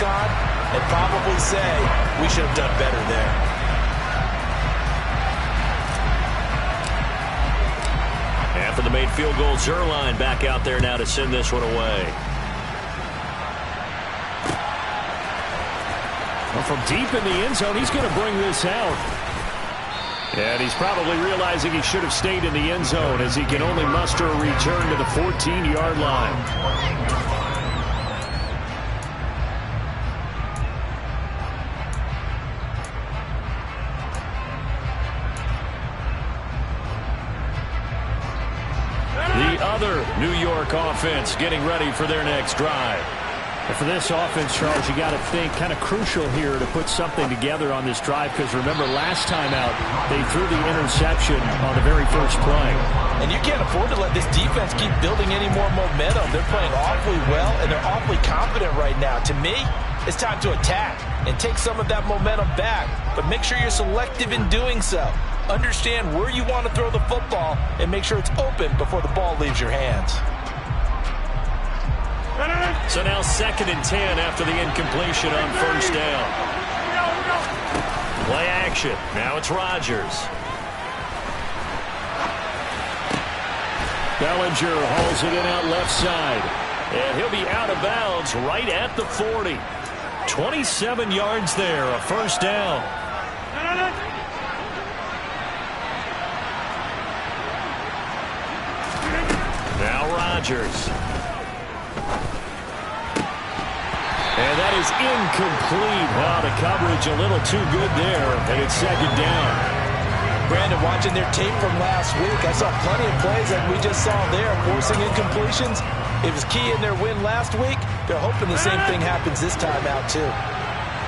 on and probably say, we should have done better there. After the made field goal, Zuerlein back out there now to send this one away. Well, from deep in the end zone, he's going to bring this out. And he's probably realizing he should have stayed in the end zone as he can only muster a return to the 14-yard line. The other New York offense getting ready for their next drive. And for this offense, Charles, you got to think kind of crucial here to put something together on this drive, because remember last time out they threw the interception on the very first play. And you can't afford to let this defense keep building any more momentum. They're playing awfully well, and they're awfully confident right now. To me, it's time to attack and take some of that momentum back, but make sure you're selective in doing so. Understand where you want to throw the football and make sure it's open before the ball leaves your hands. So now 2nd and 10 after the incompletion on first down. Play action. Now it's Rodgers. Bellinger hauls it in out left side. And he'll be out of bounds right at the 40. 27 yards there, a first down. Now Rodgers. And that is incomplete. Wow, the coverage a little too good there, and it's 2nd down. Brandon, watching their tape from last week, I saw plenty of plays that we just saw there, forcing incompletions. It was key in their win last week. They're hoping the same thing happens this time out, too.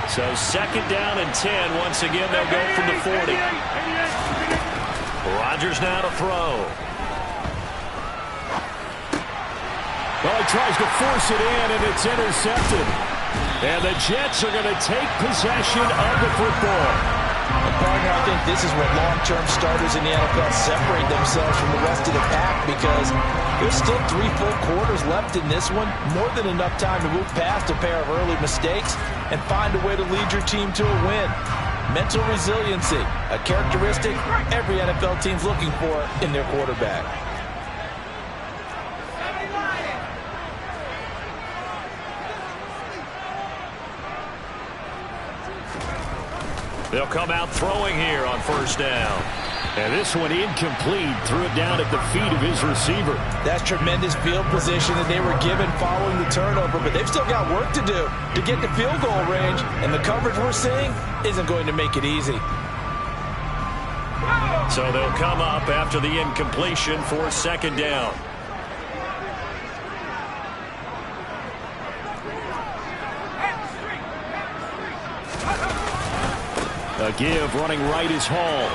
So 2nd down and 10. Once again, they'll go from the 40. Rodgers now to throw. Well, he tries to force it in, and it's intercepted. And the Jets are going to take possession of the football. And partner, I think this is where long-term starters in the NFL separate themselves from the rest of the pack, because there's still 3 full quarters left in this one. More than enough time to move past a pair of early mistakes and find a way to lead your team to a win. Mental resiliency, a characteristic every NFL team's looking for in their quarterback. They'll come out throwing here on first down. And this one incomplete. Threw it down at the feet of his receiver. That's tremendous field position that they were given following the turnover, but they've still got work to do to get to field goal range, and the coverage we're seeing isn't going to make it easy. So they'll come up after the incompletion for 2nd down. A give running right is Hall.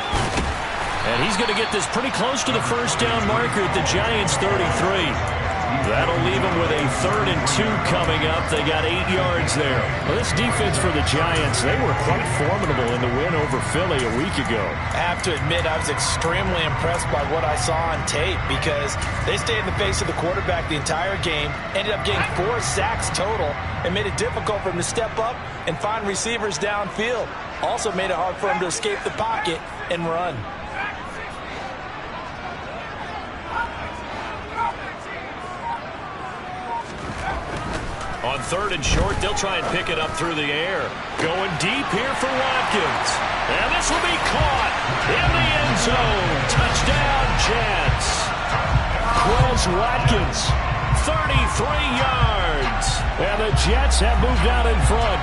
And he's going to get this pretty close to the first down marker at the Giants' 33. That'll leave them with a 3rd and 2 coming up. They got 8 yards there. Well, this defense for the Giants, they were quite formidable in the win over Philly a week ago. I have to admit, I was extremely impressed by what I saw on tape, because they stayed in the face of the quarterback the entire game, ended up getting 4 sacks total, and made it difficult for him to step up and find receivers downfield. Also made it hard for him to escape the pocket and run. On 3rd and short, they'll try and pick it up through the air. Going deep here for Watkins. And this will be caught in the end zone. Touchdown, Jets. Quez Watkins, 33 yards. And the Jets have moved out in front.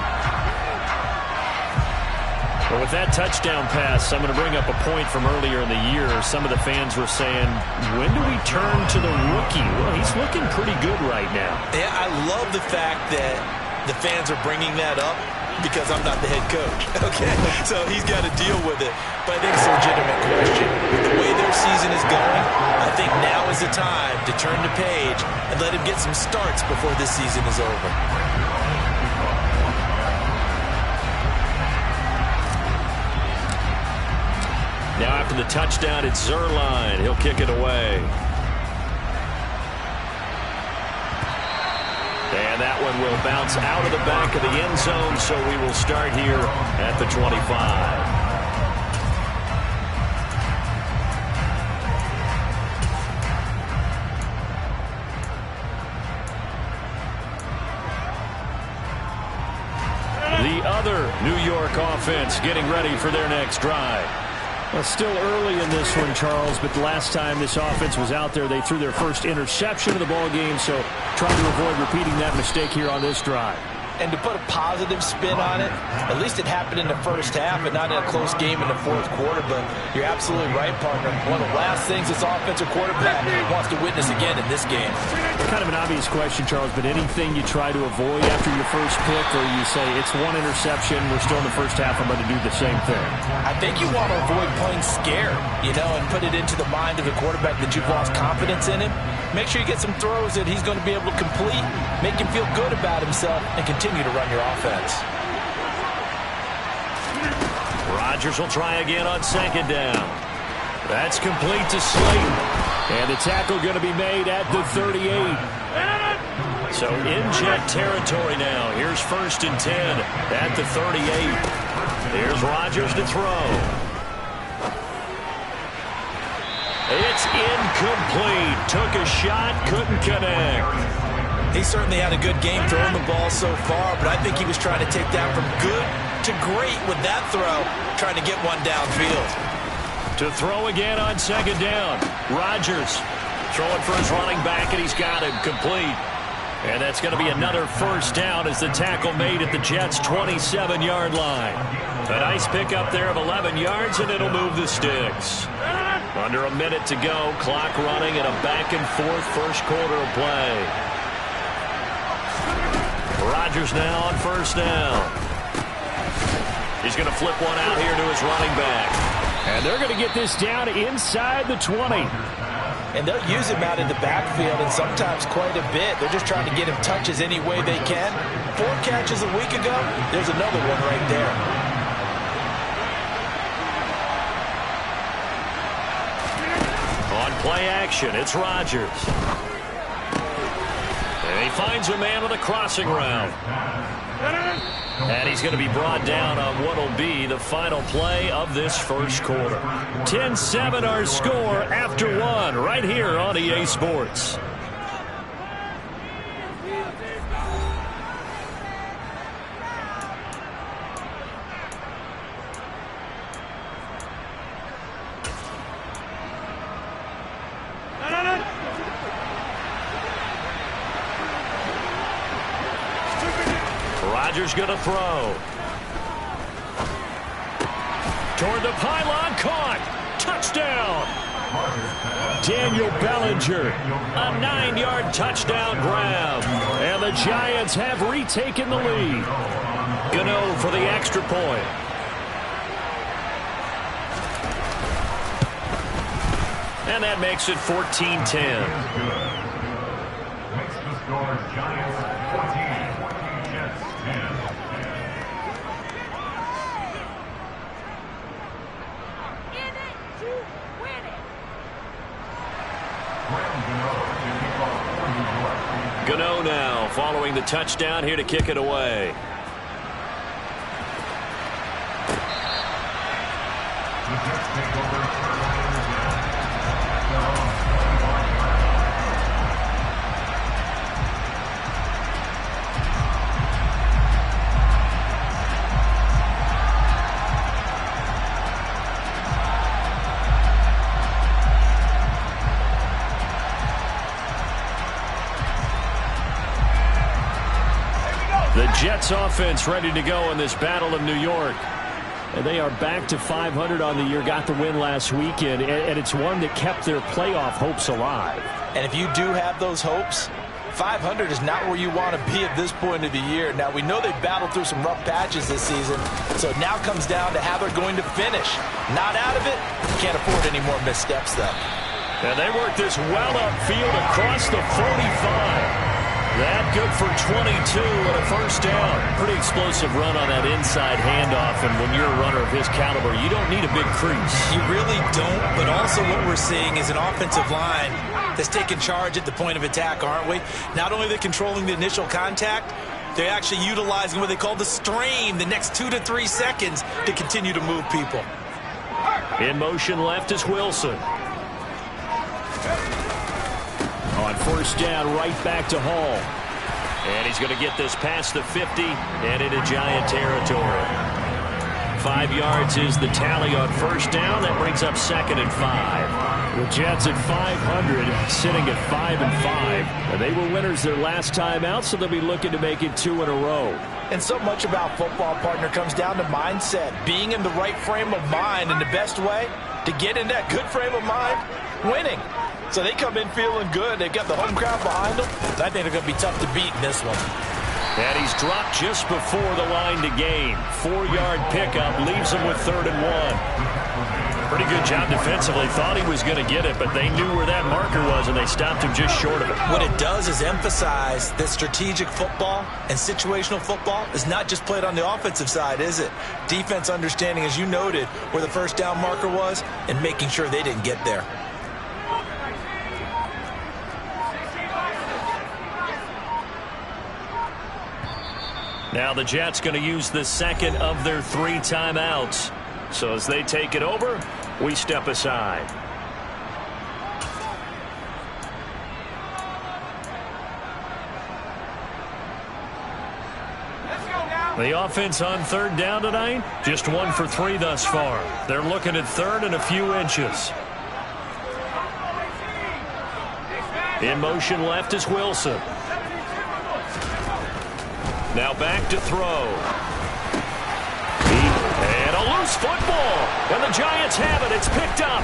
Well, with that touchdown pass, I'm going to bring up a point from earlier in the year. Some of the fans were saying, when do we turn to the rookie? Well, he's looking pretty good right now. Yeah, I love the fact that the fans are bringing that up, because I'm not the head coach. Okay, so he's got to deal with it. But I think it's a legitimate question. With the way their season is going, I think now is the time to turn the page and let him get some starts before this season is over. Now after the touchdown, it's Zuerlein. He'll kick it away. And that one will bounce out of the back of the end zone, so we will start here at the 25. The other New York offense getting ready for their next drive. Well, still early in this one, Charles, but the last time this offense was out there, they threw their first interception of the ball game, so trying to avoid repeating that mistake here on this drive. And to put a positive spin on it, at least it happened in the first half and not in a close game in the fourth quarter. But you're absolutely right, partner. One of the last things this offensive quarterback wants to witness again in this game. Kind of an obvious question, Charles, but anything you try to avoid after your first pick, or you say it's one interception, we're still in the first half, I'm going to do the same thing? I think you want to avoid playing scared, and put it into the mind of the quarterback that you've lost confidence in him. Make sure you get some throws that he's going to be able to complete, make him feel good about himself, and continue to run your offense. Rodgers will try again on second down. That's complete to Slayton. And the tackle going to be made at the 38. So in jet territory now. Here's 1st and 10 at the 38. Here's Rodgers to throw. It's incomplete. Took a shot, couldn't connect. He certainly had a good game throwing the ball so far, but I think he was trying to take that from good to great with that throw, trying to get one downfield. To throw again on second down. Rodgers throwing for his running back, and he's got him complete. And that's going to be another first down as the tackle made at the Jets' 27-yard line. A nice pickup there of 11 yards, and it'll move the sticks. Under a minute to go, clock running, and a back-and-forth first quarter of play. Rodgers now on first down. He's going to flip one out here to his running back. And they're going to get this down inside the 20. And they'll use him out in the backfield, and sometimes quite a bit. They're just trying to get him touches any way they can. 4 catches a week ago, there's another one right there. On play action, it's Rodgers. And he finds a man with a crossing route. And he's going to be brought down on what will be the final play of this first quarter. 10-7 our score after 1 right here on EA Sports. Rodgers going to throw. Toward the pylon, caught. Touchdown. Daniel Bellinger, a 9-yard touchdown grab. And the Giants have retaken the lead. Gano for the extra point. And that makes it 14-10. Makes the score Giants 14, Jets 10. In it to win it. Gano now following the touchdown here to kick it away. The Jets take over. The Jets offense ready to go in this battle of New York. And they are back to 500 on the year, got the win last weekend, and it's one that kept their playoff hopes alive. And if you do have those hopes, 500 is not where you want to be at this point of the year. Now, we know they battled through some rough patches this season, so it now comes down to how they're going to finish. Not out of it, can't afford any more missteps, though. And they work this well upfield across the 45. That good for 22 and a first down. Pretty explosive run on that inside handoff, and when you're a runner of his caliber, you don't need a big crease. You really don't, but also what we're seeing is an offensive line that's taking charge at the point of attack, aren't we? Not only are they controlling the initial contact, they're actually utilizing what they call the strain, the next 2 to 3 seconds, to continue to move people. In motion left is Wilson. On first down, right back to Hall. And he's going to get this past the 50 and into Giant territory. 5 yards is the tally on first down. That brings up 2nd and 5. The Jets at 500, sitting at 5-5. And they were winners their last time out, so they'll be looking to make it 2 in a row. And so much about football, partner, comes down to mindset. Being in the right frame of mind, and the best way to get in that good frame of mind, winning. So they come in feeling good. They've got the home crowd behind them. I think they're going to be tough to beat in this one. And he's dropped just before the line to gain. 4-yard pickup leaves him with 3rd and 1. Pretty good job defensively. Thought he was going to get it, but they knew where that marker was, and they stopped him just short of it. What it does is emphasize that strategic football and situational football is not just played on the offensive side, is it? Defense understanding, as you noted, where the first down marker was and making sure they didn't get there. Now the Jets going to use the 2nd of their 3 timeouts. So as they take it over, we step aside. The offense on 3rd down tonight, just 1 for 3 thus far. They're looking at 3rd and a few inches. In motion left is Wilson. Now back to throw. And a loose football. And the Giants have it. It's picked up.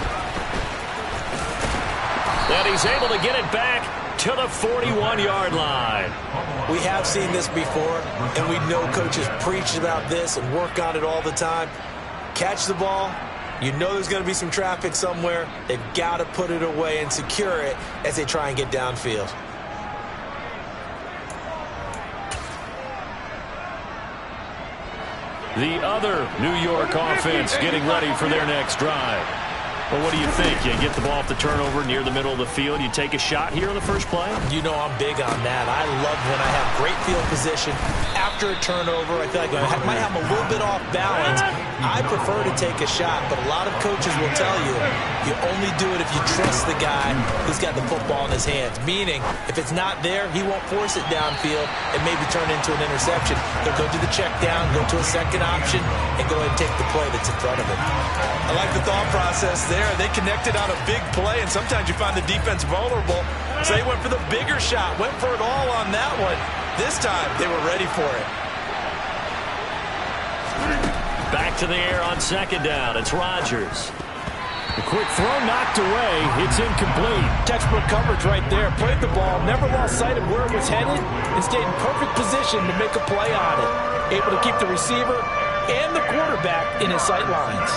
And he's able to get it back to the 41-yard line. We have seen this before, and we know coaches preach about this and work on it all the time. Catch the ball. You know there's going to be some traffic somewhere. They've got to put it away and secure it as they try and get downfield. The other New York offense getting ready for their next drive. Well, what do you think? You get the ball off the turnover near the middle of the field. You take a shot here on the first play? You know I'm big on that. I love when I have great field position after a turnover. I feel like I might have a little bit off balance. I prefer to take a shot, but a lot of coaches will tell you, you only do it if you trust the guy who's got the football in his hands. Meaning, if it's not there, he won't force it downfield and maybe turn into an interception. He'll go to the check down, go to a second option, and go ahead and take the play that's in front of him. I like the thought process there. They connected on a big play, and sometimes you find the defense vulnerable. So they went for the bigger shot, went for it all on that one. This time, they were ready for it. Back to the air on 2nd down. It's Rodgers. A quick throw knocked away. It's incomplete. Textbook coverage right there. Played the ball, never lost sight of where it was headed, and stayed in perfect position to make a play on it. Able to keep the receiver and the quarterback in his sight lines.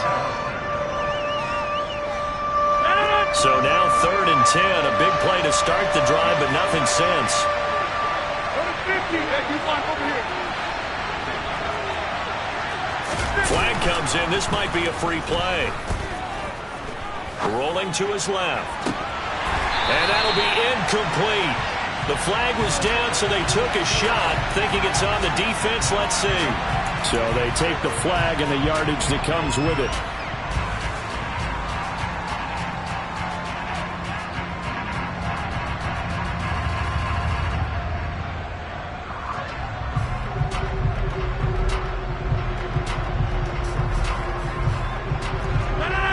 So now 3rd and 10. A big play to start the drive, but nothing since. Flag comes in. This might be a free play. Rolling to his left. And that'll be incomplete. The flag was down, so they took a shot, thinking it's on the defense. Let's see. So they take the flag and the yardage that comes with it.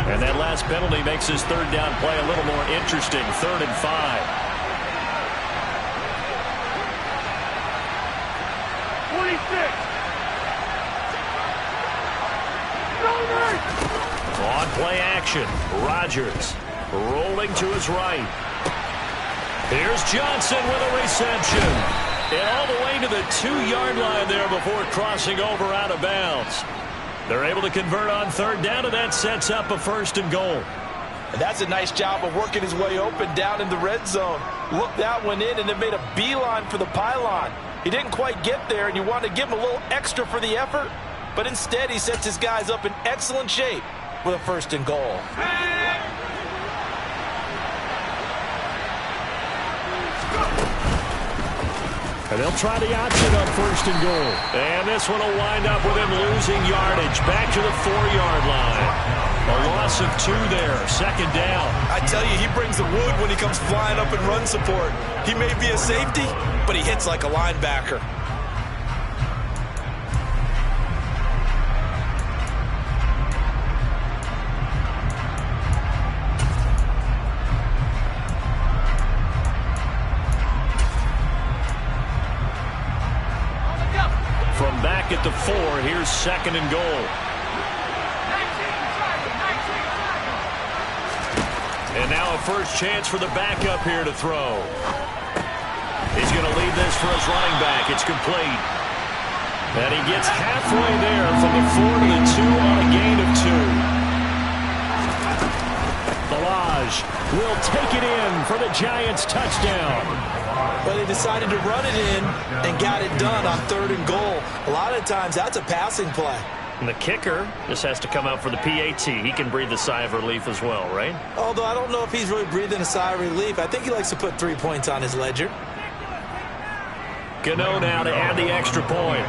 And that last penalty makes his 3rd down play a little more interesting. 3rd and 5. 26. On play action, Rodgers rolling to his right. Here's Johnson with a reception. And all the way to the 2-yard line there before crossing over out of bounds. They're able to convert on 3rd down, and that sets up a 1st and goal. And that's a nice job of working his way open down in the red zone. Looked that one in and then made a beeline for the pylon. He didn't quite get there, and you want to give him a little extra for the effort, but instead he sets his guys up in excellent shape with a 1st and goal. And they'll try the option on 1st and goal. And this one will wind up with him losing yardage back to the 4-yard line. A loss of 2 there, 2nd down. I tell you, he brings the wood when he comes flying up in run support. He may be a safety, but he hits like a linebacker. From back at the 4, here's 2nd and goal. And now a first chance for the backup here to throw. He's going to leave this for his running back. It's complete. And he gets halfway there from the 4 to the 2 on a gain of 2. Ballage will take it in for the Giants touchdown. Well, they decided to run it in and got it done on 3rd and goal. A lot of times that's a passing play. And the kicker just has to come out for the PAT. He can breathe a sigh of relief as well, right? Although I don't know if he's really breathing a sigh of relief. I think he likes to put 3 points on his ledger. Gano now to add the extra point.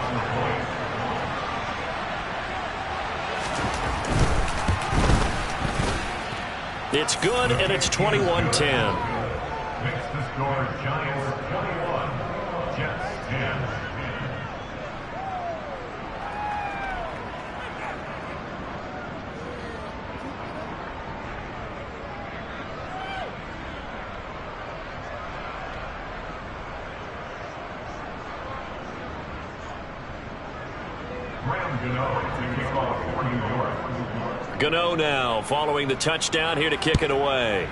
It's good, and it's 21-10. Makes the score Giants 21, Jets 10. Gano now following the touchdown here to kick it away.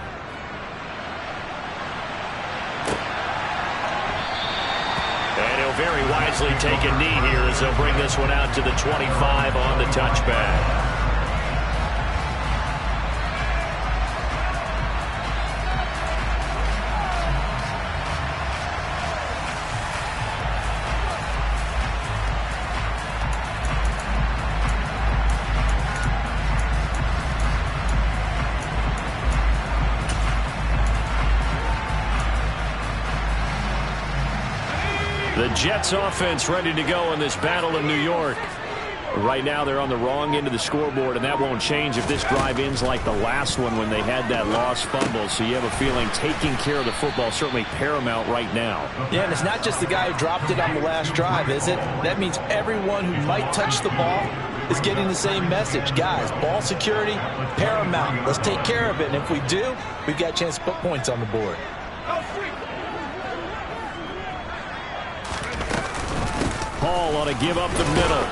And he'll very wisely take a knee here as they'll bring this one out to the 25 on the touchback. The Jets offense ready to go in this battle in New York. Right now they're on the wrong end of the scoreboard, and that won't change if this drive ends like the last one when they had that lost fumble. So you have a feeling taking care of the football certainly paramount right now. Yeah, and it's not just the guy who dropped it on the last drive, is it? That means everyone who might touch the ball is getting the same message. Guys, ball security, paramount. Let's take care of it, and if we do, we've got a chance to put points on the board. Hall ought to give up the middle.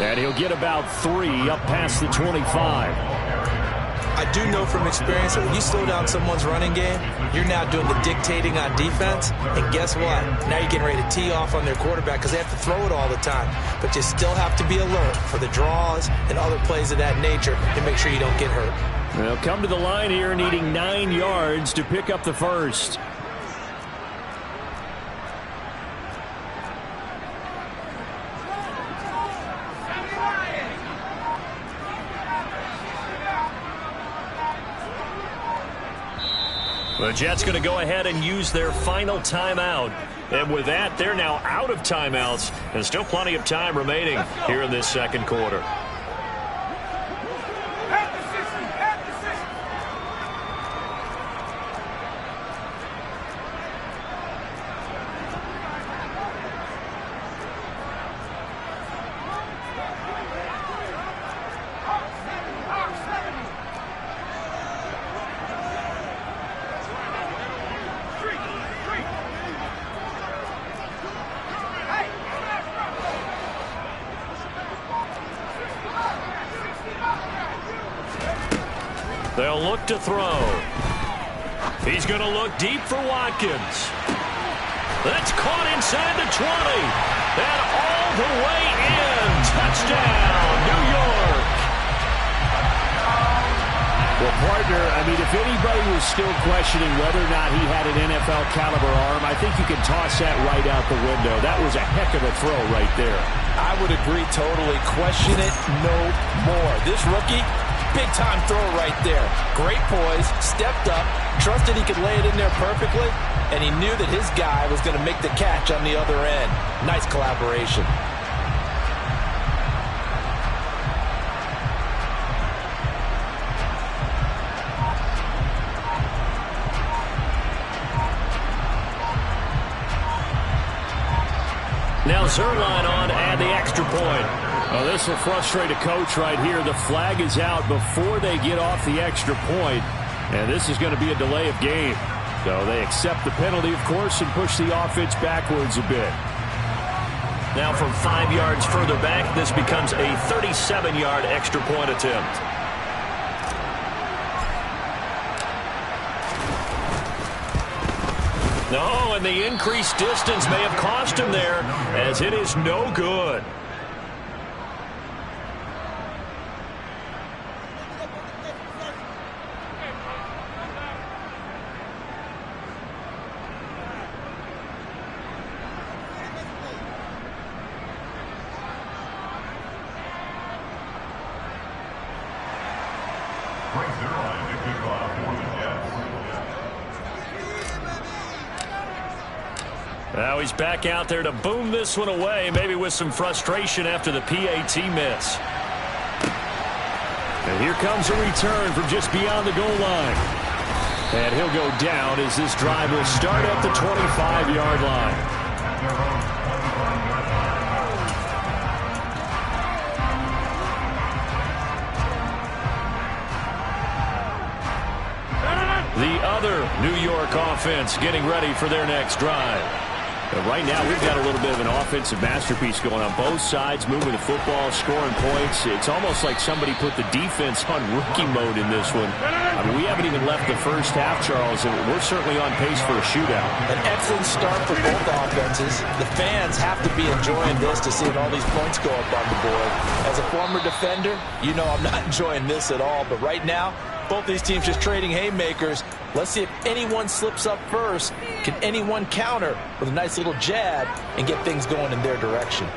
And he'll get about 3 up past the 25. I do know from experience that when you slow down someone's running game, you're now doing the dictating on defense. And guess what? Now you're getting ready to tee off on their quarterback because they have to throw it all the time. But you still have to be alert for the draws and other plays of that nature to make sure you don't get hurt. They'll come to the line here needing 9 yards to pick up the first. The Jets going to go ahead and use their final timeout. And with that, they're now out of timeouts. And still plenty of time remaining here in this second quarter. They'll look to throw. He's going to look deep for Watkins. That's caught inside the 20. And all the way in. Touchdown, New York. Well, partner, I mean, if anybody was still questioning whether or not he had an NFL caliber arm, I think you can toss that right out the window. That was a heck of a throw right there. I would agree totally. Question it no more. This rookie, big-time throw right there. Great poise, stepped up, trusted he could lay it in there perfectly, and he knew that his guy was going to make the catch on the other end. Nice collaboration. Now Zuerlein on and the extra point. Oh, this will frustrate a coach right here. The flag is out before they get off the extra point, and this is going to be a delay of game. So they accept the penalty, of course, and push the offense backwards a bit. Now from 5 yards further back, this becomes a 37-yard extra point attempt. No, and the increased distance may have cost him there, as it is no good. Frank Zuerlein to kick off for the Jets. Now he's back out there to boom this one away, maybe with some frustration after the PAT miss. And here comes a return from just beyond the goal line. And he'll go down as this drive will start at the 25-yard line. The other New York offense getting ready for their next drive. But right now, we've got a little bit of an offensive masterpiece going on both sides, moving the football, scoring points. It's almost like somebody put the defense on rookie mode in this one. I mean, we haven't even left the first half, Charles, and we're certainly on pace for a shootout. An excellent start for both offenses. The fans have to be enjoying this to see all these points go up on the board. As a former defender, you know I'm not enjoying this at all, but right now, both these teams just trading haymakers. Let's see if anyone slips up first. Can anyone counter with a nice little jab and get things going in their direction?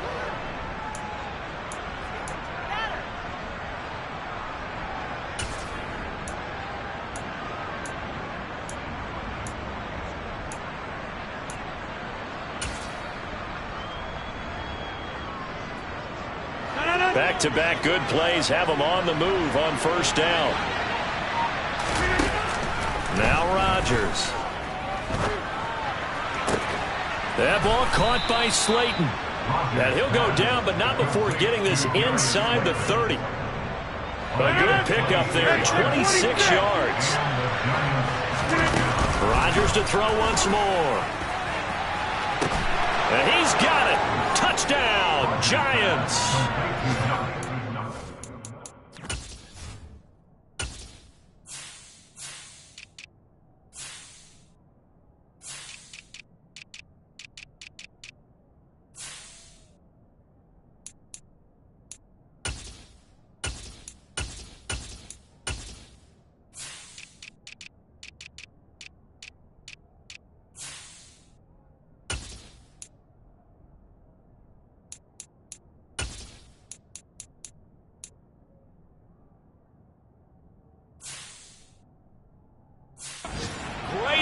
Back-to-back good plays have them on the move on first down. Now Rodgers. That ball caught by Slayton. And he'll go down, but not before getting this inside the 30. A good pickup there, 26 yards. Rodgers to throw once more. And he's got it. Touchdown, Giants.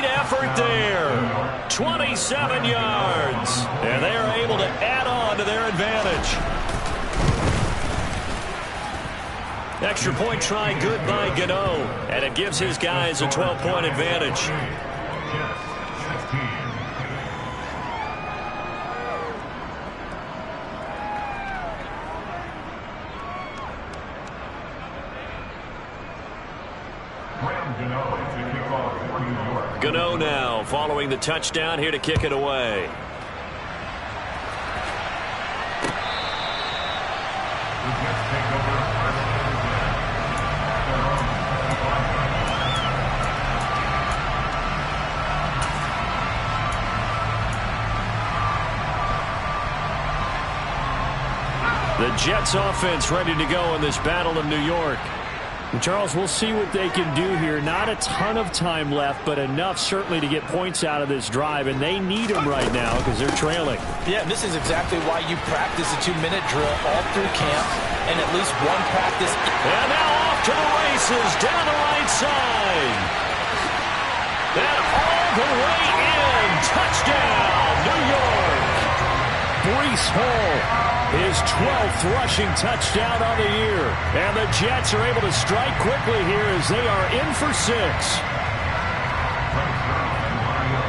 Effort there. 27 yards. And they are able to add on to their advantage. Extra point try good by Gano. And it gives his guys a 12-point advantage. Gano now following the touchdown here to kick it away. The Jets offense ready to go in this battle of New York. And Charles, we'll see what they can do here. Not a ton of time left, but enough certainly to get points out of this drive, and they need them right now because they're trailing. Yeah, this is exactly why you practice a 2-minute drill all through camp and at least one practice. And now off to the races down the right side. And all the way in. Touchdown, New York. Breece Hall, his 12th rushing touchdown on the year. And the Jets are able to strike quickly here as they are in for 6.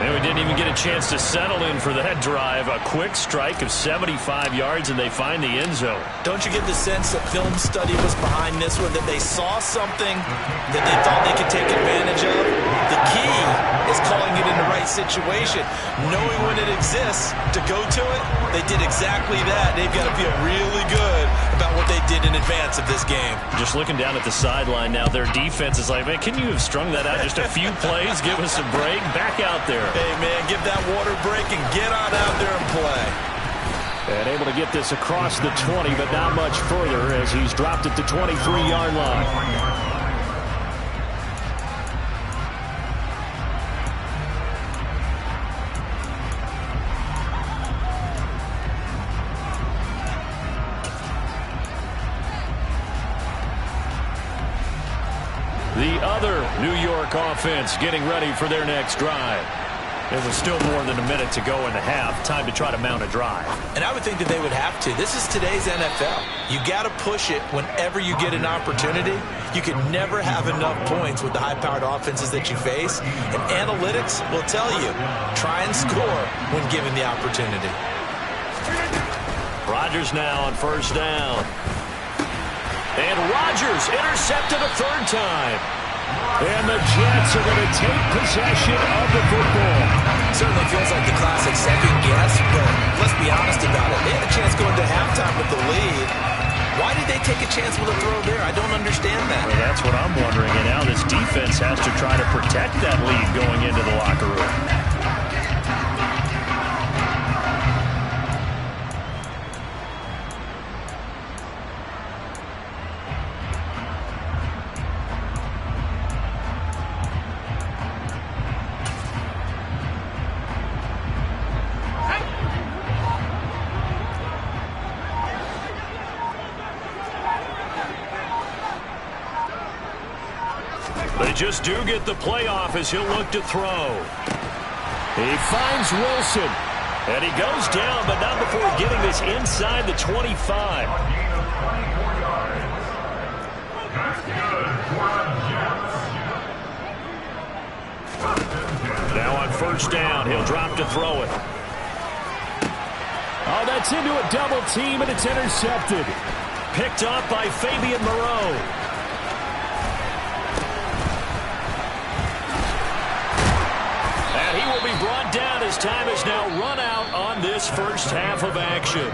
And we didn't even get a chance to settle in for that drive. A quick strike of 75 yards, and they find the end zone. Don't you get the sense that film study was behind this one, that they saw something that they thought they could take advantage of? The key is calling it in the right situation. Knowing when it exists to go to it, they did exactly that. They've got to feel really good about what they did in advance of this game. Just looking down at the sideline now, their defense is like, man, can you have strung that out just a few plays? Give us a break. Back out there. Hey, man, give that water break and get on out there and play. And able to get this across the 20, but not much further as he's dropped at the 23-yard line. The other New York offense getting ready for their next drive. There was still more than a minute to go in the half. Time to try to mount a drive. And I would think that they would have to. This is today's NFL. You got to push it whenever you get an opportunity. You can never have enough points with the high-powered offenses that you face. And analytics will tell you, try and score when given the opportunity. Rodgers now on first down. And Rodgers intercepted a third time. And the Jets are going to take possession of the football. Certainly feels like the classic second guess, but let's be honest about it. They had a chance going to halftime with the lead. Why did they take a chance with a throw there? I don't understand that. Well, that's what I'm wondering. And now this defense has to try to protect that lead going into the locker room. They just do get the playoff as he'll look to throw. He finds Wilson. And he goes down, but not before getting this inside the 25. Now on first down, he'll drop to throw it. Oh, that's into a double team, and it's intercepted. Picked up by Fabian Moreau. He will be brought down as time is now run out on this first half of action.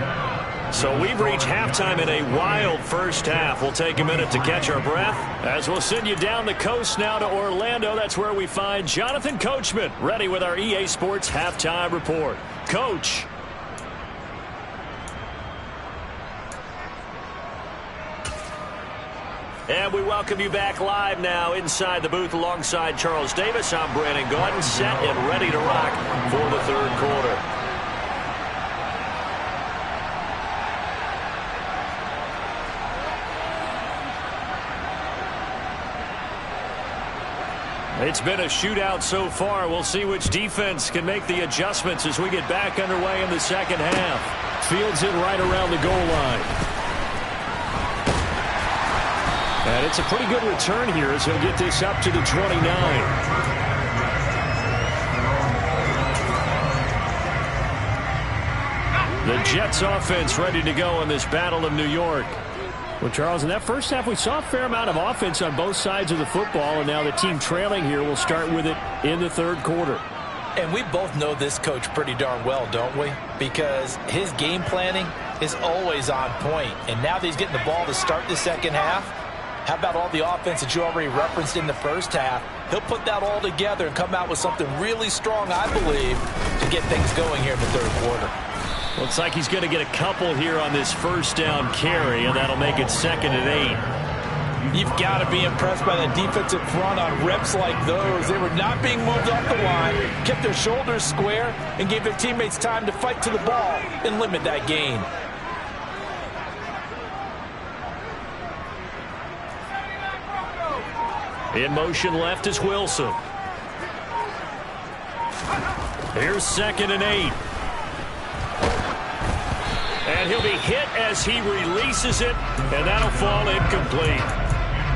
So we've reached halftime in a wild first half. We'll take a minute to catch our breath as we'll send you down the coast now to Orlando. That's where we find Jonathan Coachman ready with our EA Sports Halftime Report. Coach. And we welcome you back live now inside the booth alongside Charles Davis. I'm Brandon Gordon, set and ready to rock for the third quarter. It's been a shootout so far. We'll see which defense can make the adjustments as we get back underway in the second half. Fields it right around the goal line. And it's a pretty good return here as he'll get this up to the 29. The Jets offense ready to go in this battle of New York. Well, Charles, in that first half, we saw a fair amount of offense on both sides of the football, and now the team trailing here will start with it in the third quarter. And we both know this coach pretty darn well, don't we? Because his game planning is always on point. And now that he's getting the ball to start the second half, how about all the offense that you already referenced in the first half? He'll put that all together and come out with something really strong, I believe, to get things going here in the third quarter. Looks like he's going to get a couple here on this first down carry, and that'll make it 2nd and 8. You've got to be impressed by the defensive front on reps like those. They were not being moved off the line, kept their shoulders square, and gave their teammates time to fight to the ball and limit that gain. In motion left is Wilson. Here's 2nd and 8. And he'll be hit as he releases it, and that'll fall incomplete.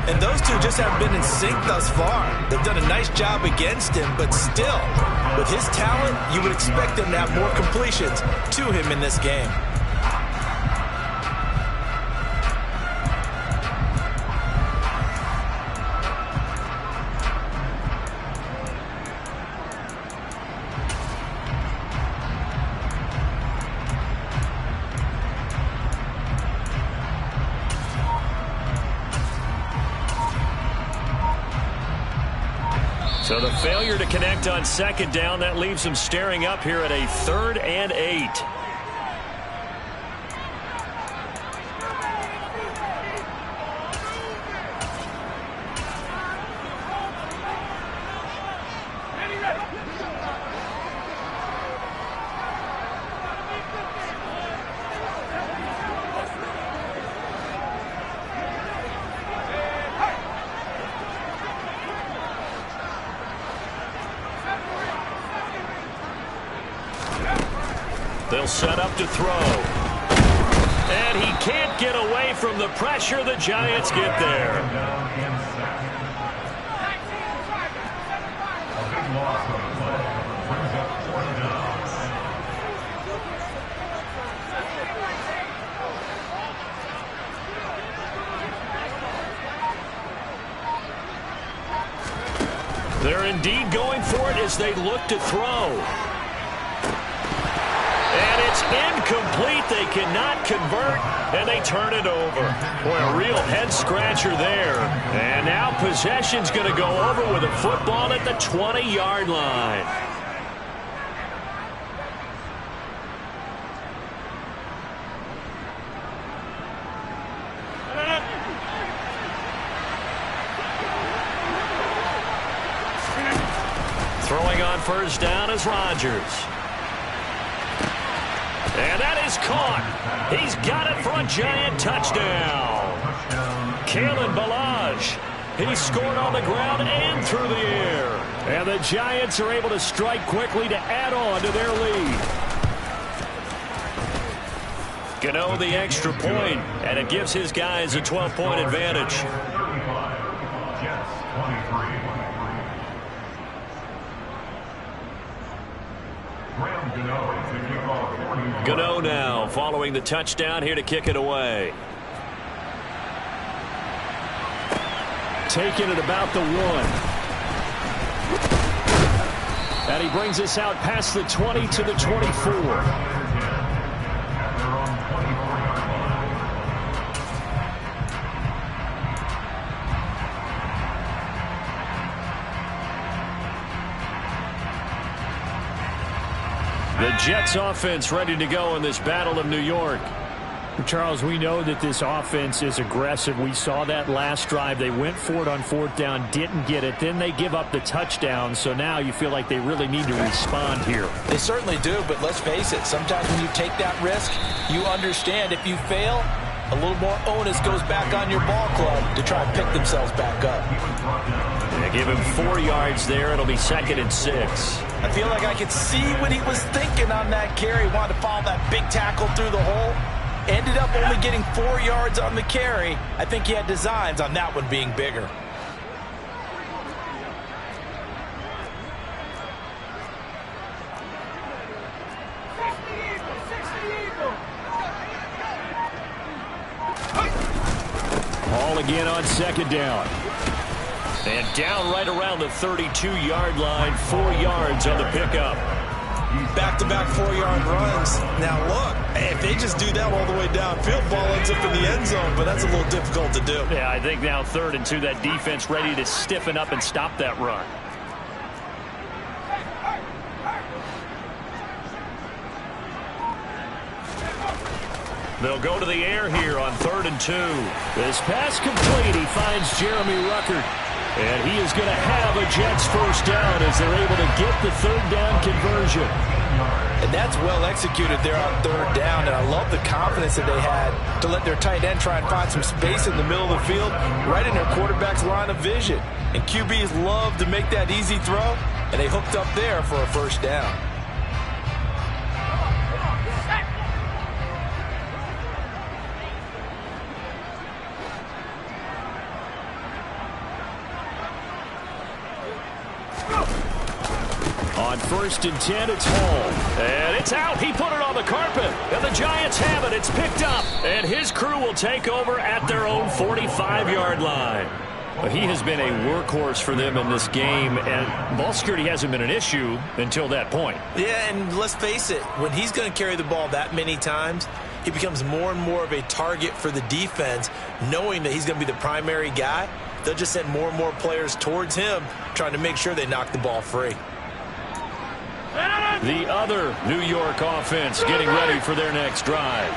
And those two just haven't been in sync thus far. They've done a nice job against him, but still, with his talent, you would expect him to have more completions to him in this game. So the failure to connect on 2nd down, that leaves them staring up here at a 3rd and 8. They'll set up to throw. And he can't get away from the pressure. The Giants get there. A big loss on the play. Brings up 4th down. They're indeed going for it as they look to throw. And it's incomplete. They cannot convert, and they turn it over. Boy, a real head-scratcher there. And now possession's going to go over with a football at the 20-yard line. Throwing on 1st down is Rodgers. And that is caught. He's got it for a Giant touchdown. Kalen Ballage. He scored on the ground and through the air. And the Giants are able to strike quickly to add on to their lead. Gano the extra point, and it gives his guys a 12-point advantage. 35. Jets 23. Gano now following the touchdown here to kick it away. Taking it about the 1. And he brings us out past the 20 to the 24. The Jets offense ready to go in this Battle of New York. Charles, we know that this offense is aggressive. We saw that last drive. They went for it on 4th down, didn't get it. Then they give up the touchdown. So now you feel like they really need to respond here. They certainly do, but let's face it. Sometimes when you take that risk, you understand if you fail, a little more onus goes back on your ball club to try and pick themselves back up. They give him 4 yards there. It'll be 2nd and 6. I feel like I could see what he was thinking on that carry. He wanted to follow that big tackle through the hole. Ended up only getting 4 yards on the carry. I think he had designs on that one being bigger. Ball again on 2nd down. And down right around the 32-yard line, 4 yards on the pickup. Back-to-back 4-yard runs. Now look, if they just do that all the way downfield, ball ends up in the end zone, but that's a little difficult to do. Yeah, I think now 3rd and 2, that defense ready to stiffen up and stop that run. They'll go to the air here on 3rd and 2. This pass complete. He finds Jeremy Ruckert. And he is going to have a Jets first down as they're able to get the 3rd down conversion. And that's well executed there on 3rd down. And I love the confidence that they had to let their tight end try and find some space in the middle of the field, right in their quarterback's line of vision. And QBs love to make that easy throw, and they hooked up there for a first down. On 1st and 10, it's Hall. And it's out. He put it on the carpet. And the Giants have it. It's picked up. And his crew will take over at their own 45-yard line. But he has been a workhorse for them in this game. And ball security hasn't been an issue until that point. Yeah, and let's face it. When he's going to carry the ball that many times, he becomes more and more of a target for the defense, knowing that he's going to be the primary guy. They'll just send more and more players towards him, trying to make sure they knock the ball free. The other New York offense getting ready for their next drive.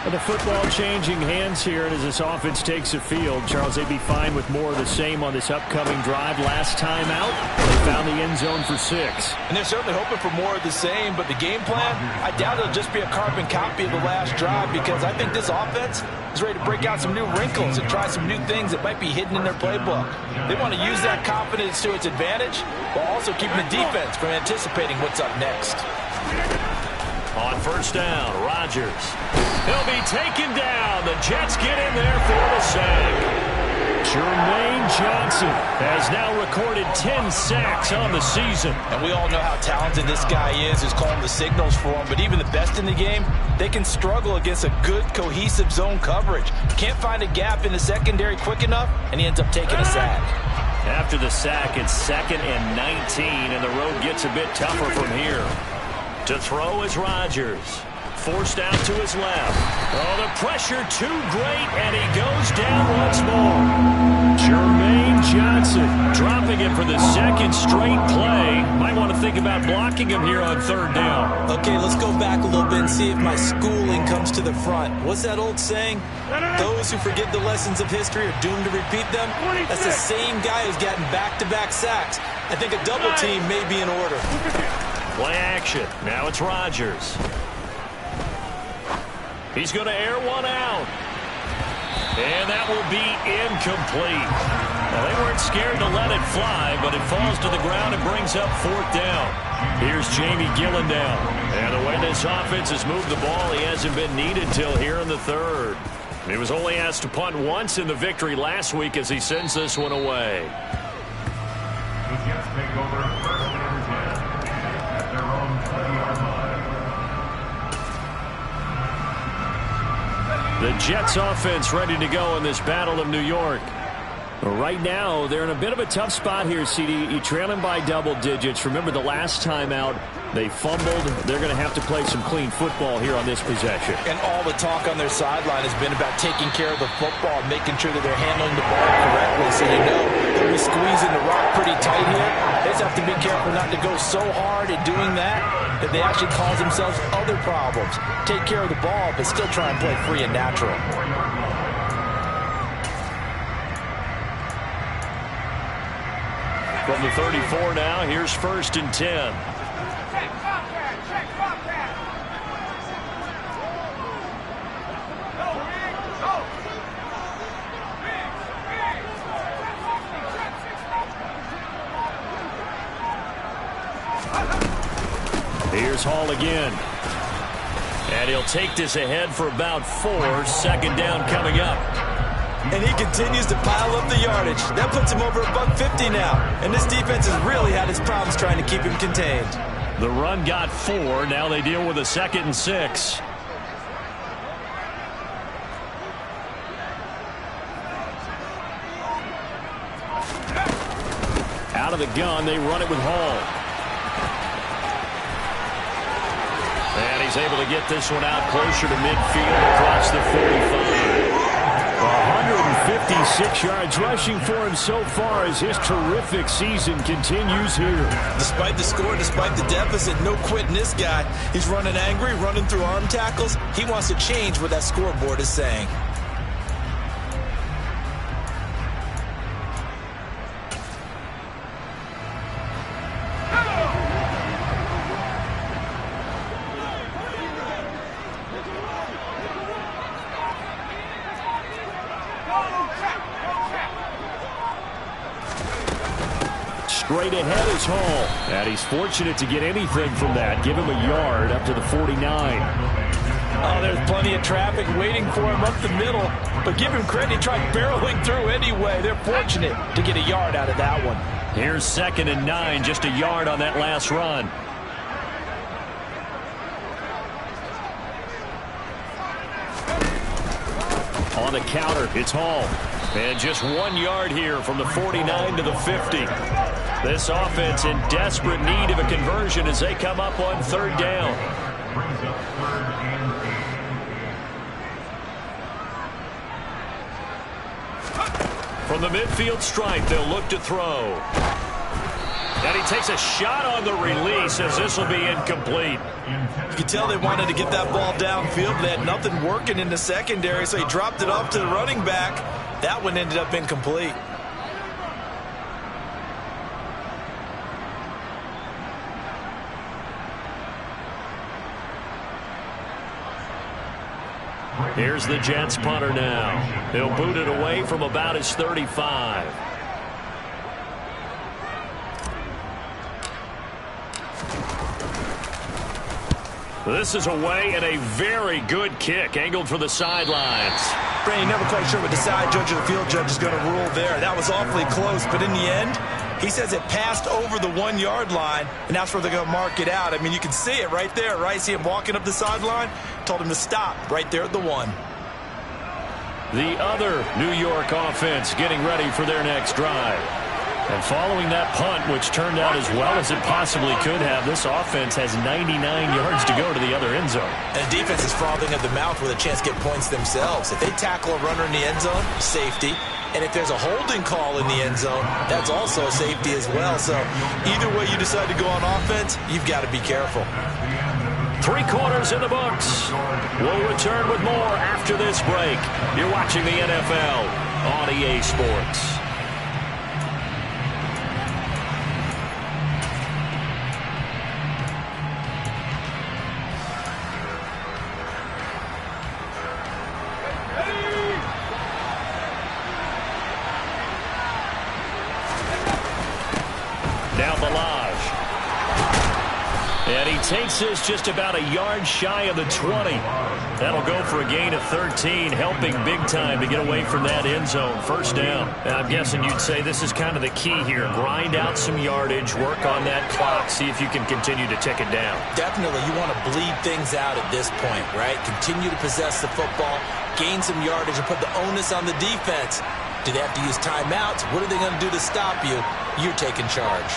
And the football changing hands here, and as this offense takes the field, Charles, they'd be fine with more of the same on this upcoming drive. Last time out, they found the end zone for 6. And they're certainly hoping for more of the same, but the game plan, I doubt it'll just be a carbon copy of the last drive, because I think this offense is ready to break out some new wrinkles and try some new things that might be hidden in their playbook. They want to use that confidence to its advantage, while also keeping the defense from anticipating what's up next. On 1st down, Rodgers. He'll be taken down. The Jets get in there for the sack. Jermaine Johnson has now recorded 10 sacks on the season. And we all know how talented this guy is, who's calling the signals for him. But even the best in the game, they can struggle against a good, cohesive zone coverage. Can't find a gap in the secondary quick enough, and he ends up taking a sack. After the sack, it's 2nd and 19, and the road gets a bit tougher from here. To throw is Rodgers. Forced out to his left. Oh, the pressure too great, and he goes down once more. Jermaine Johnson dropping him for the 2nd straight play. Might want to think about blocking him here on 3rd down. Okay, let's go back a little bit and see if my schooling comes to the front. What's that old saying? Those who forget the lessons of history are doomed to repeat them. That's the same guy who's gotten back-to-back sacks. I think a double team may be in order. Play action. Now it's Rodgers. He's going to air one out. And that will be incomplete. Now, they weren't scared to let it fly, but it falls to the ground and brings up 4th down. Here's Jamie Gillendown. And the way this offense has moved the ball, he hasn't been needed till here in the 3rd. He was only asked to punt once in the victory last week as he sends this one away. The Jets take over 1st and 10 at their own 20-yard line. The Jets offense ready to go in this Battle of New York. Right now, they're in a bit of a tough spot here, CD. You trail them by double digits. Remember the last time out, they fumbled. They're going to have to play some clean football here on this possession. And all the talk on their sideline has been about taking care of the football, making sure that they're handling the ball correctly. So you know they'll be squeezing the rock pretty tight here. They just have to be careful not to go so hard at doing that they actually cause themselves other problems. Take care of the ball, but still try and play free and natural. From the 34 now, here's 1st and 10. Here's Hall again. And he'll take this ahead for about 4. 2nd down coming up. And he continues to pile up the yardage. That puts him over $150 now. And this defense has really had its problems trying to keep him contained. The run got 4. Now they deal with a 2nd and 6. Out of the gun, they run it with Hall. And he's able to get this one out closer to midfield across the 45. 156 6 yards rushing for him so far as his terrific season continues here. Despite the score, despite the deficit, no quitting this guy. He's running angry, running through arm tackles. He wants to change what that scoreboard is saying. Straight ahead is Hall. And he's fortunate to get anything from that. Give him a yard up to the 49. Oh, there's plenty of traffic waiting for him up the middle. But give him credit, he tried barreling through anyway. They're fortunate to get a yard out of that one. Here's 2nd and 9, just a yard on that last run. On the counter, it's Hall. And just 1 yard here from the 49 to the 50. This offense in desperate need of a conversion as they come up on 3rd down. Brings up 3rd and 8. From the midfield stripe, they'll look to throw. And he takes a shot on the release as this will be incomplete. You could tell they wanted to get that ball downfield, but they had nothing working in the secondary, so he dropped it off to the running back. That one ended up incomplete. Here's the Jets punter now. He'll boot it away from about his 35. This is away and a very good kick angled for the sidelines. Brady, never quite sure what the side judge or the field judge is going to rule there. That was awfully close, but in the end, he says it passed over the 1 yard line, and that's where they're going to mark it out. I mean, you can see it right there, right? See him walking up the sideline? Told him to stop right there at the 1. The other New York offense getting ready for their next drive. And following that punt, which turned out as well as it possibly could have, this offense has 99 yards to go to the other end zone. And the defense is frothing at the mouth with a chance to get points themselves. If they tackle a runner in the end zone, safety. And if there's a holding call in the end zone, that's also a safety as well. So either way you decide to go on offense, you've got to be careful. 3 quarters in the books. We'll return with more after this break. You're watching the NFL on EA Sports. Now Balaj. And he takes this just about a yard shy of the 20. That'll go for a gain of 13, helping big time to get away from that end zone. 1st down. And I'm guessing you'd say this is kind of the key here. Grind out some yardage, work on that clock, see if you can continue to tick it down. Definitely, you want to bleed things out at this point, right? Continue to possess the football, gain some yardage, and put the onus on the defense. Do they have to use timeouts? What are they going to do to stop you? You're taking charge.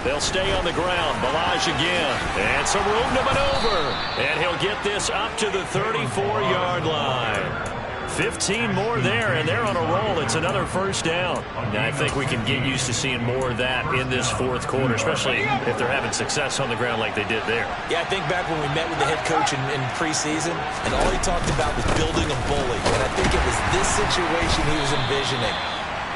They'll stay on the ground. Balaj again. And some room to maneuver. And he'll get this up to the 34-yard line. 15 more there, and they're on a roll. It's another 1st down. Now, I think we can get used to seeing more of that in this 4th quarter, especially if they're having success on the ground like they did there. Yeah, I think back when we met with the head coach in preseason, and all he talked about was building a bully. And I think it was this situation he was envisioning.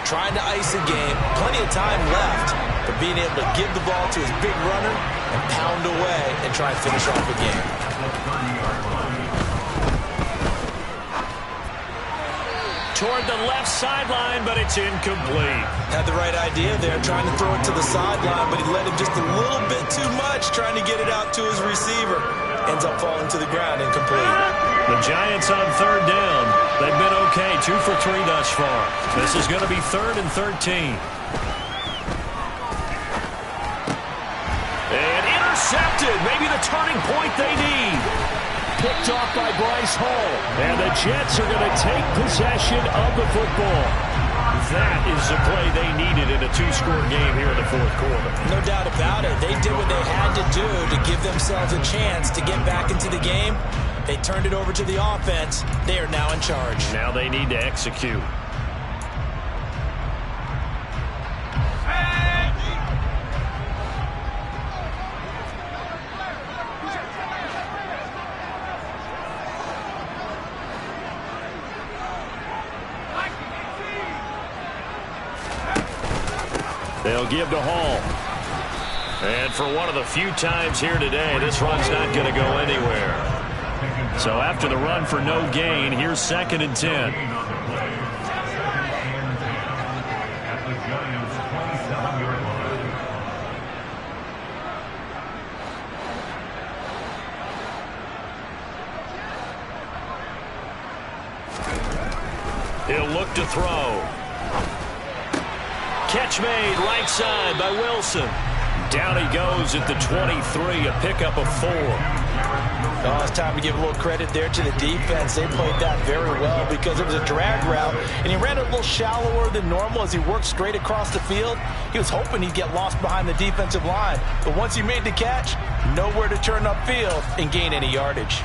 Trying to ice a game, plenty of time left, but being able to give the ball to his big runner and pound away and try and finish off the game. Toward the left sideline, but it's incomplete. Had the right idea there, trying to throw it to the sideline, but he let him just a little bit too much, trying to get it out to his receiver. Ends up falling to the ground, incomplete. The Giants on 3rd down. They've been okay, 2 for 3 thus far. This is going to be 3rd and 13. And intercepted, maybe the turning point they need. Picked off by Bryce Hall. And the Jets are going to take possession of the football. That is the play they needed in a 2-score game here in the 4th quarter. No doubt about it. They did what they had to do to give themselves a chance to get back into the game. They turned it over to the offense. They are now in charge. Now they need to execute. They'll give to Hall. And for one of the few times here today, this run's not going to go anywhere. So after the run for no gain, here's 2nd and 10. He'll look to throw. Catch made right side by Wilson. Down he goes at the 23, a pickup of 4. Oh, it's time to give a little credit there to the defense. They played that very well because it was a drag route, and he ran a little shallower than normal as he worked straight across the field. He was hoping he'd get lost behind the defensive line, but once he made the catch, nowhere to turn upfield and gain any yardage.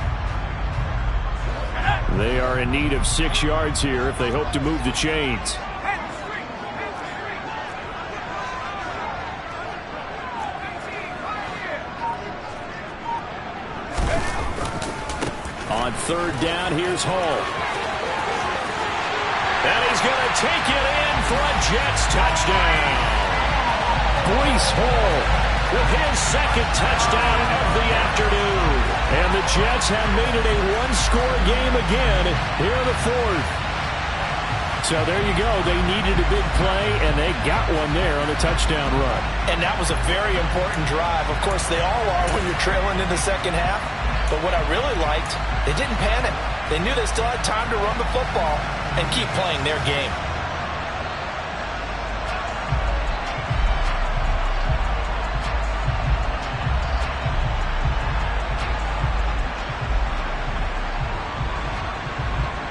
They are in need of 6 yards here if they hope to move the chains. On 3rd down, here's Hall. And he's going to take it in for a Jets touchdown. Breece Hall with his 2nd touchdown of the afternoon. And the Jets have made it a one-score game again here in the 4th. So there you go. They needed a big play, and they got one there on the touchdown run. And that was a very important drive. Of course, they all are when you're trailing in the second half. But what I really liked, they didn't panic. They knew they still had time to run the football and keep playing their game.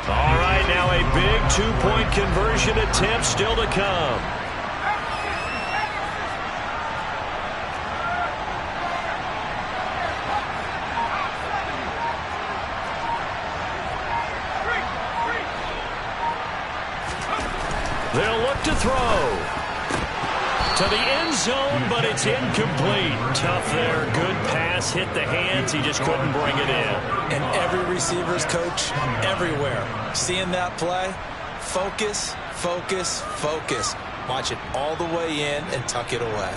All right, now a big 2-point conversion attempt still to come. They'll look to throw to the end zone, but it's incomplete. Tough there. Good pass. Hit the hands. He just couldn't bring it in. And every receiver's coach everywhere. Seeing that play, focus, focus, focus. Watch it all the way in and tuck it away.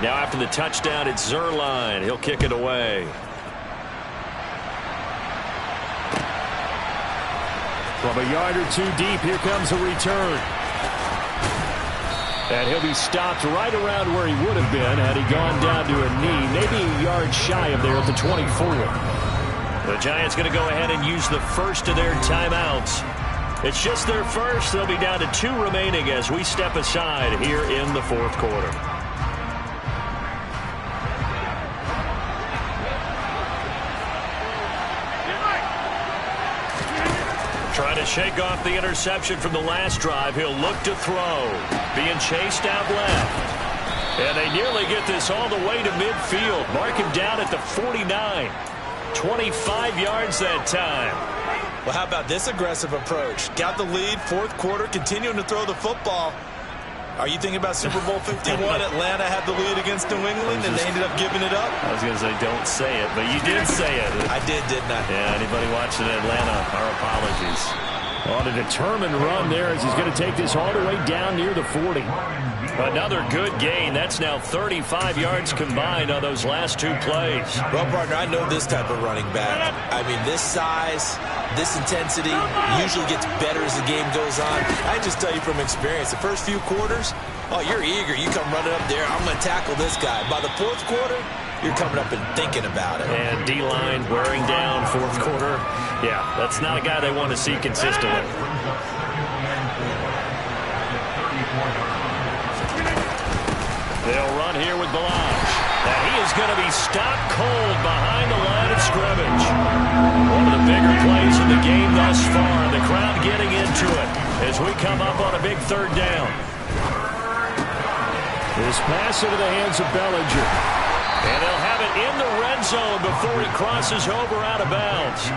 Now after the touchdown, it's Zuerlein. He'll kick it away. From a yard or 2 deep, here comes a return. And he'll be stopped right around where he would have been had he gone down to a knee, maybe a yard shy of there at the 24. The Giants going to go ahead and use the first of their timeouts. It's just their first. They'll be down to 2 remaining as we step aside here in the 4th quarter. Trying to shake off the interception from the last drive. He'll look to throw. Being chased out left. And they nearly get this all the way to midfield. Mark him down at the 49. 25 yards that time. Well, how about this aggressive approach? Got the lead, 4th quarter, continuing to throw the football. Are you thinking about Super Bowl 51? Atlanta had the lead against New England, and they ended up giving it up? I was going to say, don't say it, but you did say it. I did, didn't I? Yeah, anybody watching Atlanta, our apologies. On a determined run there as he's going to take this all the way down near the 40. Another good gain. That's now 35 yards combined on those last 2 plays. Well, partner, I know this type of running back. I mean, this size, this intensity usually gets better as the game goes on. I just tell you from experience, the first few quarters, oh, you're eager. You come running up there, I'm going to tackle this guy. By the 4th quarter, you're coming up and thinking about it. And D-line wearing down 4th quarter. Yeah, that's not a guy they want to see consistently. They'll run here with Balazs. And he is going to be stopped cold behind the line of scrimmage. One of the bigger plays in the game thus far. The crowd getting into it as we come up on a big third down. This pass into the hands of Bellinger. And they'll have it in the red zone before he crosses over out of bounds.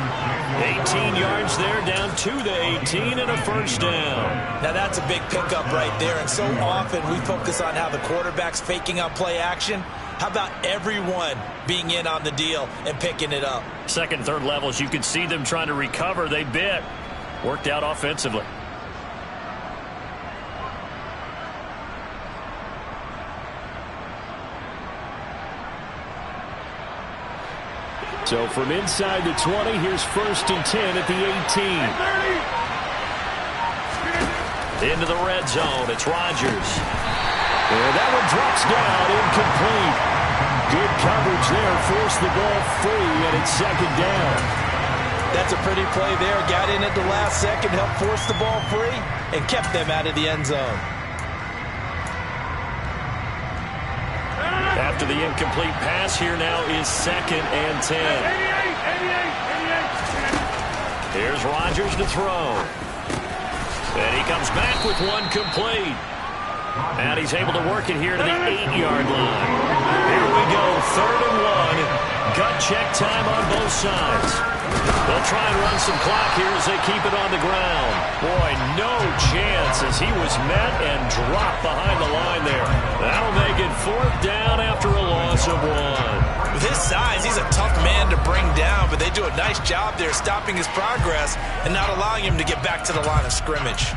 18 yards there, down to the 18 and a first down. Now that's a big pickup right there, and so often we focus on how the quarterback's faking on play action. How about everyone being in on the deal and picking it up? Second, third levels, you can see them trying to recover. They bit. Worked out offensively. So from inside the 20, here's 1st and 10 at the 18. Into the red zone, it's Rodgers. And that one drops down, incomplete. Good coverage there, forced the ball free, and it's 2nd down. That's a pretty play there. Got in at the last second, helped force the ball free, and kept them out of the end zone. After the incomplete pass, here now is 2nd and 10. 88. Here's Rodgers to throw. And he comes back with one complete. And he's able to work it here to the 8-yard line. Here we go, 3rd and 1. Gut check time on both sides. They'll try and run some clock here as they keep it on the ground. Boy, no chance as he was met and dropped behind the line there. That'll make it 4th down after a loss of 1. With his size, he's a tough man to bring down, but they do a nice job there stopping his progress and not allowing him to get back to the line of scrimmage.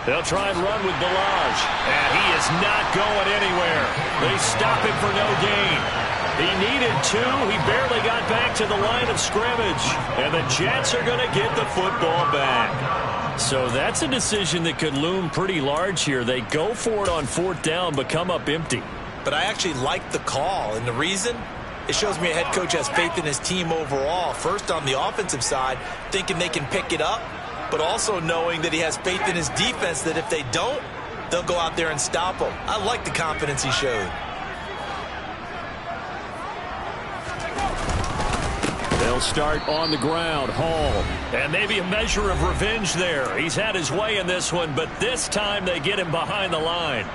They'll try and run with Ballage. And he is not going anywhere. They stop him for no gain. He needed 2. He barely got back to the line of scrimmage. And the Jets are going to get the football back. So that's a decision that could loom pretty large here. They go for it on 4th down, but come up empty. But I actually like the call, and the reason? It shows me a head coach has faith in his team overall. First, on the offensive side, thinking they can pick it up, but also knowing that he has faith in his defense that if they don't, they'll go out there and stop him. I like the confidence he showed. They'll start on the ground. Hall. And maybe a measure of revenge there. He's had his way in this one, but this time they get him behind the line.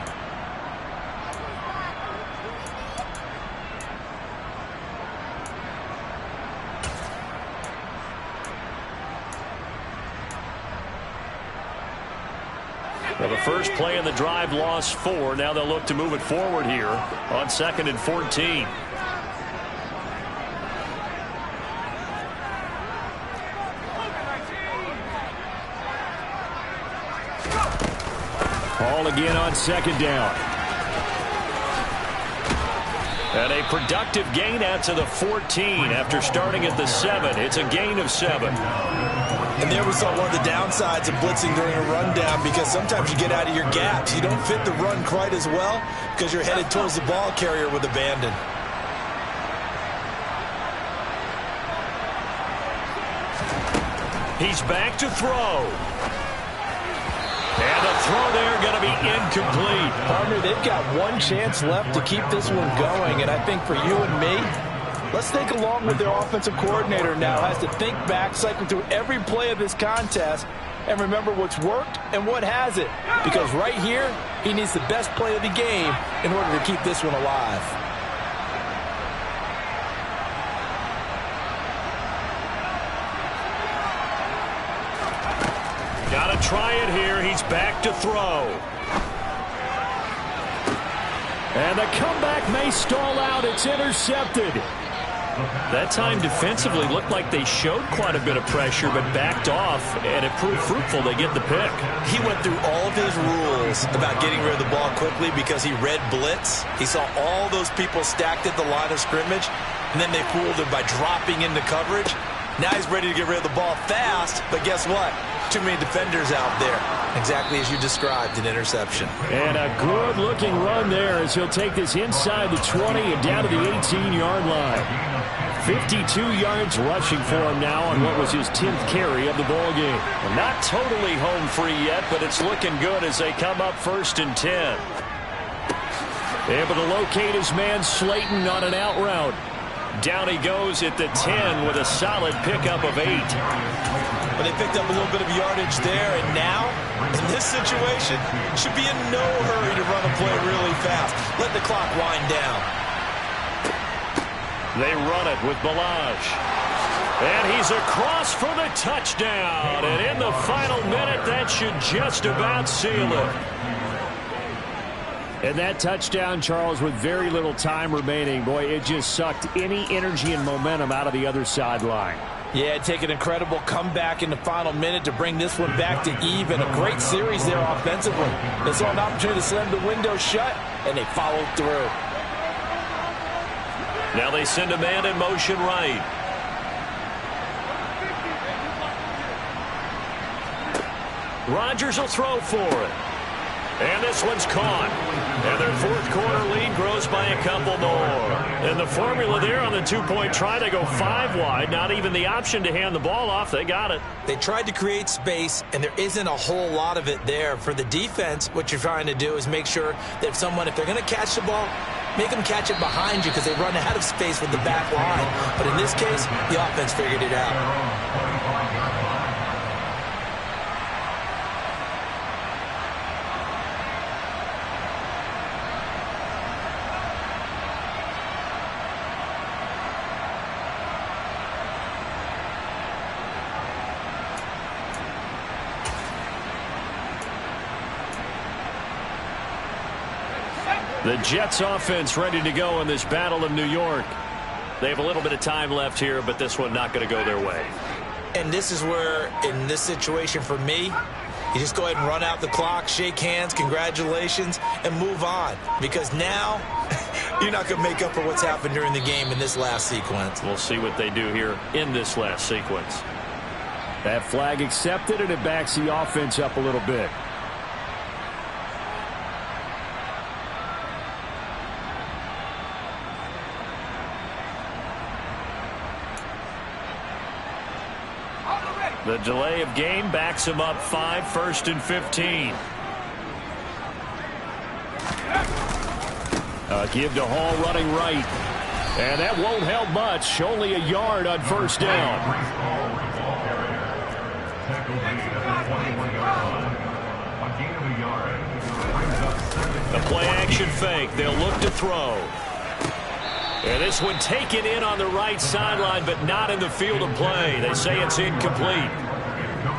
Well, the first play in the drive lost 4. Now they'll look to move it forward here on 2nd and 14. Hall again on 2nd down. And a productive gain out to the 14 after starting at the 7. It's a gain of 7. And there we saw one of the downsides of blitzing during a rundown, because sometimes you get out of your gaps. You don't fit the run quite as well because you're headed towards the ball carrier with abandon. He's back to throw. And the throw there going to be incomplete. Partner, they've got one chance left to keep this one going, and I think for you and me, let's think along with their offensive coordinator now. Has to think back, cycle through every play of this contest, and remember what's worked and what hasn't. Because right here, he needs the best play of the game in order to keep this one alive. Got to try it here. He's back to throw. And the comeback may stall out. It's intercepted. That time defensively looked like they showed quite a bit of pressure but backed off, and it proved fruitful. They get the pick. He went through all of his rules about getting rid of the ball quickly because he read blitz. He saw all those people stacked at the line of scrimmage, and then they fooled him by dropping into coverage. Now he's ready to get rid of the ball fast, but guess what? Too many defenders out there. Exactly as you described, an interception. And a good-looking run there as he'll take this inside the 20 and down to the 18-yard line. 52 yards rushing for him now on what was his 10th carry of the ball game. Well, not totally home free yet, but it's looking good as they come up 1st and 10. Able to locate his man Slayton on an out route. Down he goes at the 10 with a solid pickup of 8. But they picked up a little bit of yardage there, and now, in this situation, should be in no hurry to run a play really fast. Let the clock wind down. They run it with Ballage. And he's across for the touchdown. And in the final minute, that should just about seal it. And that touchdown, Charles, with very little time remaining, boy, it just sucked any energy and momentum out of the other sideline. Yeah, take an incredible comeback in the final minute to bring this one back to even. A great series there offensively. They saw an opportunity to slam the window shut, and they followed through. Now they send a man in motion right. Rodgers will throw for it. And this one's caught. And their 4th quarter lead grows by a couple more. And the formula there on the 2-point try, they go 5 wide. Not even the option to hand the ball off. They got it. They tried to create space, and there isn't a whole lot of it there. For the defense, what you're trying to do is make sure that if they're going to catch the ball, make them catch it behind you because they run out of space with the back line. But in this case, the offense figured it out. The Jets offense ready to go in this battle of New York. They have a little bit of time left here, but this one not going to go their way. And this is where, in this situation for me, you just go ahead and run out the clock, shake hands, congratulations, and move on. Because now, you're not going to make up for what's happened during the game in this last sequence. We'll see what they do here in this last sequence. That flag accepted, and it backs the offense up a little bit. The delay of game backs him up 5, 1st and 15. Give to Hall running right. And that won't help much. Only a yard on 1st down. The play action fake. They'll look to throw. And this one taken in on the right sideline, but not in the field of play. They say it's incomplete.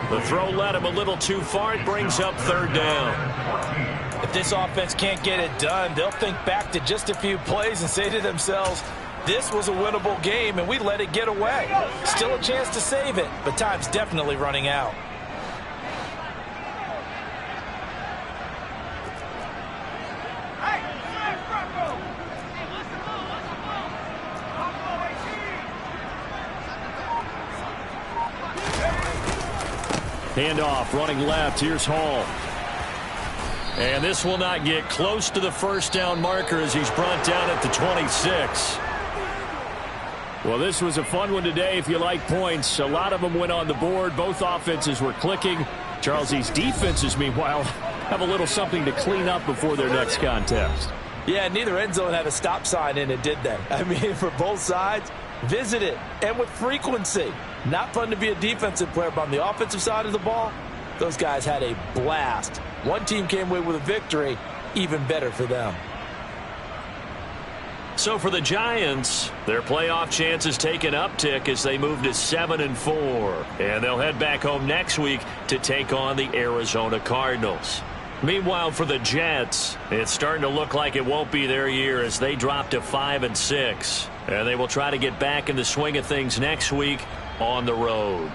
The throw led him a little too far. It brings up 3rd down. If this offense can't get it done, they'll think back to just a few plays and say to themselves, this was a winnable game, and we let it get away. Still a chance to save it, but time's definitely running out. Handoff, running left. Here's Hall. And this will not get close to the 1st down marker as he's brought down at the 26. Well, this was a fun one today if you like points. A lot of them went on the board. Both offenses were clicking. Charles, these defenses, meanwhile, have a little something to clean up before their next contest. Yeah, neither end zone had a stop sign in it, did they? I mean, for both sides, visit it, and with frequency. Not fun to be a defensive player, but on the offensive side of the ball, those guys had a blast. One team came away with a victory, even better for them. So for the Giants, their playoff chances take an uptick as they move to 7-4. And they'll head back home next week to take on the Arizona Cardinals. Meanwhile, for the Jets, it's starting to look like it won't be their year as they drop to 5-6. And they will try to get back in the swing of things next week on the road.